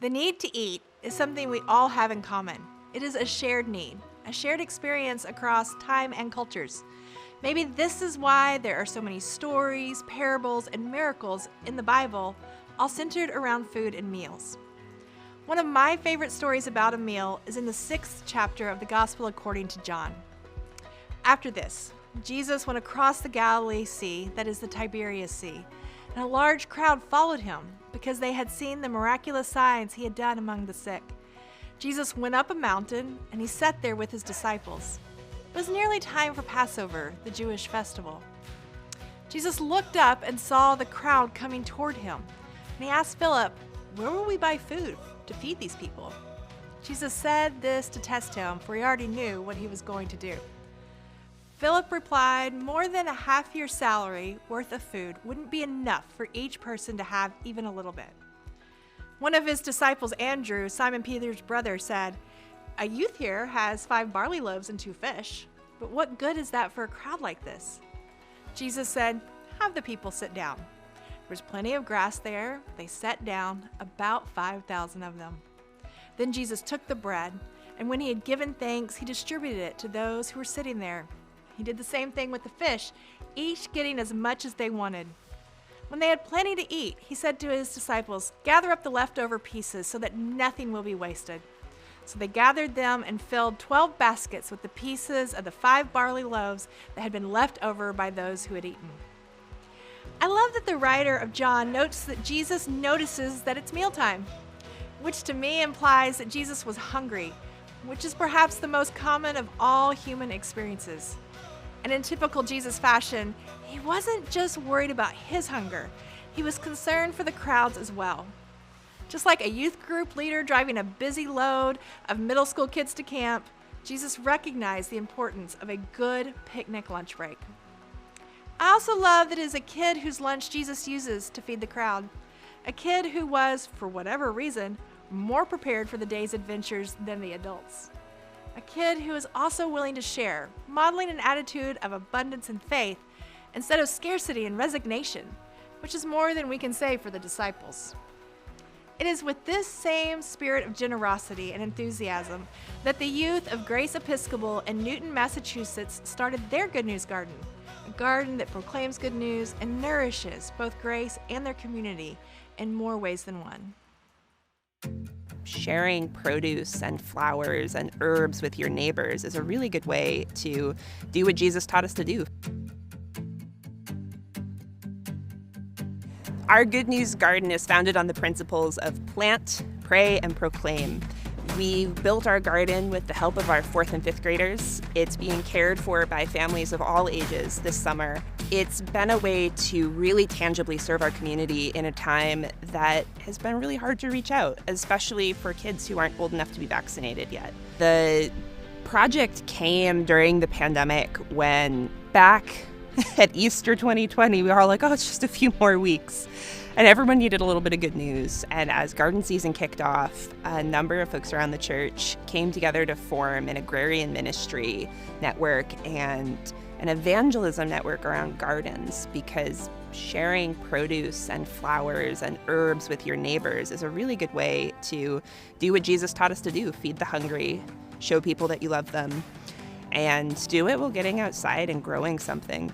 The need to eat is something we all have in common. It is a shared need, a shared experience across time and cultures. Maybe this is why there are so many stories, parables, and miracles in the Bible, all centered around food and meals. One of my favorite stories about a meal is in the 6th chapter of the Gospel according to John. After this, Jesus went across the Galilee Sea, that is the Tiberias Sea, and a large crowd followed him because they had seen the miraculous signs he had done among the sick. Jesus went up a mountain and he sat there with his disciples. It was nearly time for Passover, the Jewish festival. Jesus looked up and saw the crowd coming toward him, and he asked Philip, "Where will we buy food to feed these people?" Jesus said this to test him, for he already knew what he was going to do. Philip replied, "More than a half-year's salary worth of food wouldn't be enough for each person to have even a little bit." One of his disciples, Andrew, Simon Peter's brother, said, "A youth here has 5 barley loaves and 2 fish, but what good is that for a crowd like this?" Jesus said, "Have the people sit down." There was plenty of grass there. They sat down, about 5,000 of them. Then Jesus took the bread, and when he had given thanks, he distributed it to those who were sitting there. He did the same thing with the fish, each getting as much as they wanted. When they had plenty to eat, he said to his disciples, "Gather up the leftover pieces so that nothing will be wasted." So they gathered them and filled 12 baskets with the pieces of the 5 barley loaves that had been left over by those who had eaten. I love that the writer of John notes that Jesus notices that it's mealtime, which to me implies that Jesus was hungry, which is perhaps the most common of all human experiences. And in typical Jesus fashion, he wasn't just worried about his hunger, he was concerned for the crowds as well. Just like a youth group leader driving a busy load of middle school kids to camp, Jesus recognized the importance of a good picnic lunch break. I also love that it is a kid whose lunch Jesus uses to feed the crowd, a kid who was, for whatever reason, more prepared for the day's adventures than the adults. A kid who is also willing to share, modeling an attitude of abundance and faith instead of scarcity and resignation, which is more than we can say for the disciples. It is with this same spirit of generosity and enthusiasm that the youth of Grace Episcopal in Newton, Massachusetts started their Good News Garden, a garden that proclaims good news and nourishes both Grace and their community in more ways than one. Sharing produce and flowers and herbs with your neighbors is a really good way to do what Jesus taught us to do. Our Good News Garden is founded on the principles of plant, pray, and proclaim. We built our garden with the help of our 4th and 5th graders. It's being cared for by families of all ages this summer. It's been a way to really tangibly serve our community in a time that has been really hard to reach out, especially for kids who aren't old enough to be vaccinated yet. The project came during the pandemic when back at Easter 2020, we were all like, oh, it's just a few more weeks. And everyone needed a little bit of good news. And as garden season kicked off, a number of folks around the church came together to form an agrarian ministry network and an evangelism network around gardens, because sharing produce and flowers and herbs with your neighbors is a really good way to do what Jesus taught us to do: feed the hungry, show people that you love them, and do it while getting outside and growing something.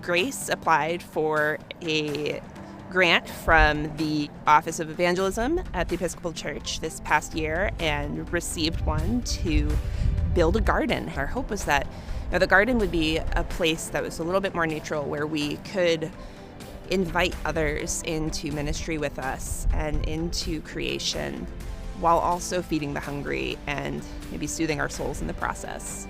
Grace applied for a grant from the Office of Evangelism at the Episcopal Church this past year and received one to build a garden. Our hope was that the garden would be a place that was a little bit more neutral, where we could invite others into ministry with us and into creation, while also feeding the hungry and maybe soothing our souls in the process.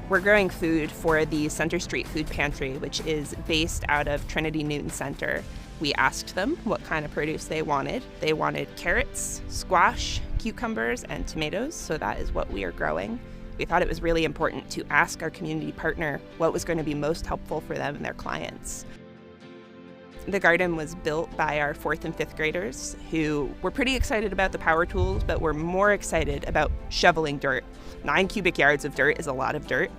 We're growing food for the Center Street Food Pantry, which is based out of Trinity Newton Center. We asked them what kind of produce they wanted. They wanted carrots, squash, cucumbers, and tomatoes, so that is what we are growing. We thought it was really important to ask our community partner what was going to be most helpful for them and their clients. The garden was built by our 4th and 5th graders, who were pretty excited about the power tools, but were more excited about shoveling dirt. 9 cubic yards of dirt is a lot of dirt.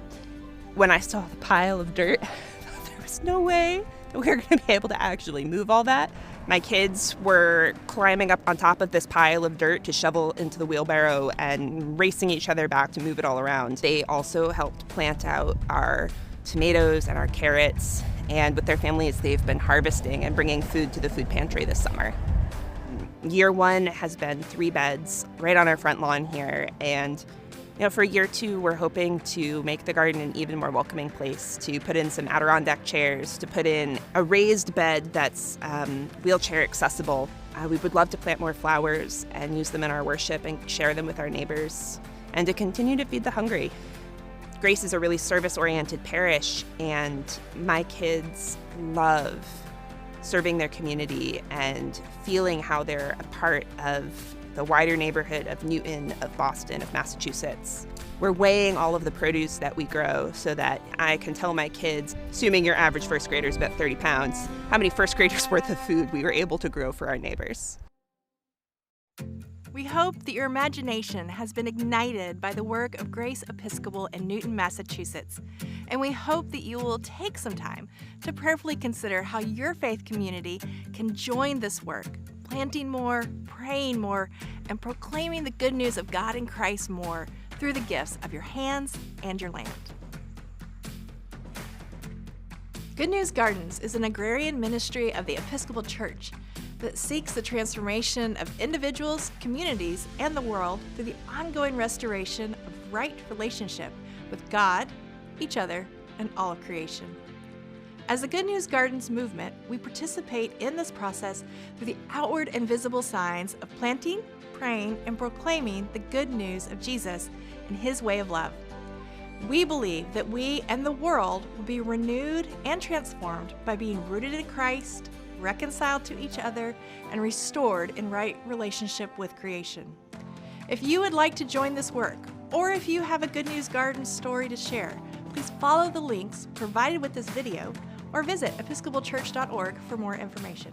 When I saw the pile of dirt, there was no way that we were going to be able to actually move all that. My kids were climbing up on top of this pile of dirt to shovel into the wheelbarrow and racing each other back to move it all around. They also helped plant out our tomatoes and our carrots, and with their families, they've been harvesting and bringing food to the food pantry this summer. Year 1 has been 3 beds right on our front lawn here, and for year 2, we're hoping to make the garden an even more welcoming place, to put in some Adirondack chairs, to put in a raised bed that's wheelchair accessible. We would love to plant more flowers and use them in our worship and share them with our neighbors, and to continue to feed the hungry. Grace is a really service-oriented parish, and my kids love serving their community and feeling how they're a part of the wider neighborhood of Newton, of Boston, of Massachusetts. We're weighing all of the produce that we grow so that I can tell my kids, assuming your average first grader is about 30 pounds, how many first graders worth of food we were able to grow for our neighbors. We hope that your imagination has been ignited by the work of Grace Episcopal in Newton, Massachusetts, and we hope that you will take some time to prayerfully consider how your faith community can join this work, planting more, praying more, and proclaiming the good news of God in Christ more through the gifts of your hands and your land. Good News Gardens is an agrarian ministry of the Episcopal Church that seeks the transformation of individuals, communities, and the world through the ongoing restoration of right relationship with God, each other, and all of creation. As the Good News Gardens movement, we participate in this process through the outward and visible signs of planting, praying, and proclaiming the good news of Jesus and His way of love. We believe that we and the world will be renewed and transformed by being rooted in Christ, reconciled to each other, and restored in right relationship with creation. If you would like to join this work, or if you have a Good News Gardens story to share, please follow the links provided with this video or visit episcopalchurch.org for more information.